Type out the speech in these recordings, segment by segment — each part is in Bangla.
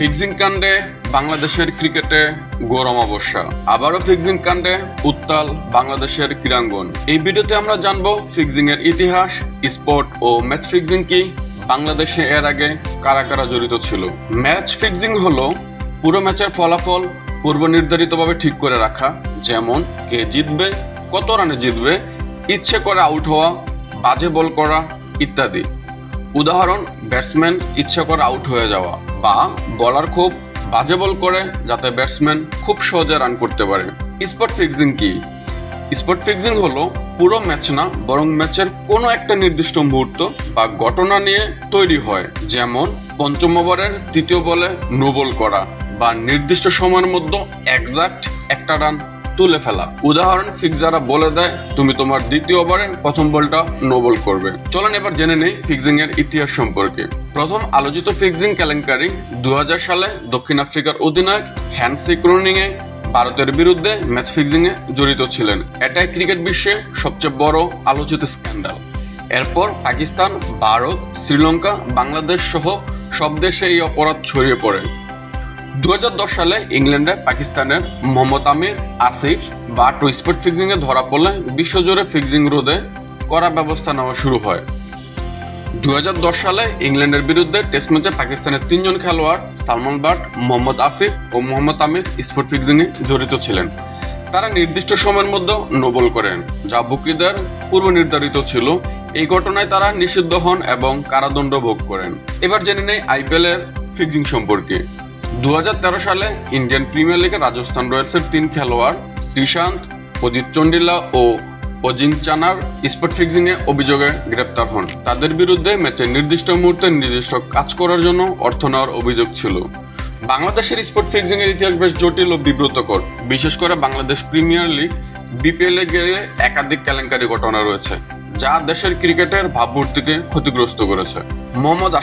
ফিক্সিং কাণ্ডে বাংলাদেশের ক্রিকেটে গরম অবস্থা। আবারও ফিক্সিং কাণ্ডে উত্তাল বাংলাদেশের ক্রীড়াঙ্গন। এই ভিডিওতে আমরা জানবো ফিক্সিং এর ইতিহাস, স্পট ও ম্যাচ ফিক্সিং কি, বাংলাদেশে এর আগে কারা কারা জড়িত ছিল। ম্যাচ ফিক্সিং হলো পুরো ম্যাচের ফলাফল পূর্ব নির্ধারিতভাবে ঠিক করে রাখা, যেমন কে জিতবে, কত রানে জিতবে, ইচ্ছে করে আউট হওয়া, বাজে বল করা ইত্যাদি। উদাহরণ, ব্যাটসম্যান ইচ্ছা করে আউট হয়ে যাওয়া, বা বলার খুব বাজে বল করে যাতে ব্যাটসম্যান খুব সহজে রান করতে পারে। স্পট ফিক্সিং কি? স্পট ফিক্সিং হলো পুরো ম্যাচ না, বরং ম্যাচের কোনো একটা নির্দিষ্ট মুহূর্ত বা ঘটনা নিয়ে তৈরি হয়, যেমন পঞ্চম ওভারের তৃতীয় বলে নো বল করা বা নির্দিষ্ট সময়ের মধ্যে এক্সাক্ট একটা রান তুলে ফেলা। উদাহরণ, ফিক্সাররা বলে দেয় তুমি তোমার দ্বিতীয় ওভারে প্রথম বলটা নো বল করবে। চলেন এবার জেনে নেই ফিক্সিং এর ইতিহাস সম্পর্কে। প্রথম আলোচিত ফিক্সিং কেলেঙ্কারি 2000 সালে দক্ষিণ আফ্রিকার অধিনায়ক হ্যান্সি ক্রোনিংয়ে ভারতের বিরুদ্ধে ম্যাচ ফিক্সিং এ জড়িত ছিলেন। এটাই ক্রিকেট বিশ্বে সবচেয়ে বড় আলোচিত স্ক্যান্ডাল। এরপর পাকিস্তান, ভারত, শ্রীলঙ্কা, বাংলাদেশ সহ সব দেশে এই অপরাধ ছড়িয়ে পড়ে। 2010 সালে ইংল্যান্ডে পাকিস্তানের মোহাম্মদ আমির আসিফ বা স্পট ফিক্সিং এ ধরা পড়লে বিশ্বজুড়ে ফিক্সিং রোধে কড়া ব্যবস্থা নেওয়া শুরু হয়। 2010 সালে ইংল্যান্ডের বিরুদ্ধে টেস্ট ম্যাচে পাকিস্তানের 3 জন খেলোয়াড় সালমান বাট, মোহাম্মদ আসিফ ও মোহাম্মদ আমির স্পট ফিক্সিং এ জড়িত ছিলেন। তারা নির্দিষ্ট সময়ের মধ্যে নো বল করেন, যা বুকিদের পূর্ব নির্ধারিত ছিল। এই ঘটনায় তারা নিষিদ্ধ হন এবং কারাদণ্ড ভোগ করেন। এবার জেনে নেই আইপিএল এর ফিক্সিং সম্পর্কে। 2013 সালে ইন্ডিয়ান প্রিমিয়ার লিগে রাজস্থান রয়্যালসের 3 খেলোয়াড় শ্রীশান্ত, অজিত চন্ডিলা ও অজিঙ্কচানার স্পট ফিক্সিং এ অভিযোগে গ্রেপ্তার হন। তাদের বিরুদ্ধে ম্যাচের নির্দিষ্ট মুহূর্তে নির্দিষ্ট কাজ করার জন্য অর্থ নেওয়ার অভিযোগ ছিল। বাংলাদেশের স্পট ফিক্সিং এর ইতিহাস বেশ জটিল ও বিব্রতকর। বিশেষ করে বাংলাদেশ প্রিমিয়ার লিগ বিপিএল এ গিয়ে একাধিক কেলেঙ্কারি ঘটনা রয়েছে, যা দেশের ক্রিকেটের ভাবমূর্তিকে ক্ষতিগ্রস্ত করেছে। মোহাম্মদ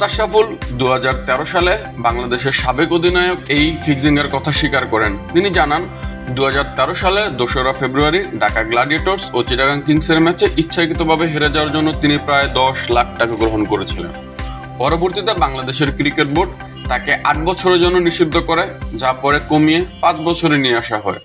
আশরাফুল 2013 সালে বাংলাদেশের সাবেক অধিনায়ক এই ফিক্সিং এর কথা স্বীকার করেন। তিনি জানান, 2013 সালে 2রা ফেব্রুয়ারি ঢাকা গ্ল্যাডিয়েটর্স ও চিটাগাং কিংসের ম্যাচে ইচ্ছাকৃতভাবে হেরে যাওয়ার জন্য তিনি প্রায় 10 লাখ টাকা গ্রহণ করেছিলেন। পরবর্তীতে বাংলাদেশের ক্রিকেট বোর্ড তাকে 8 বছরের জন্য নিষিদ্ধ করে, যা পরে কমিয়ে 5 বছরে নিয়ে আসা হয়।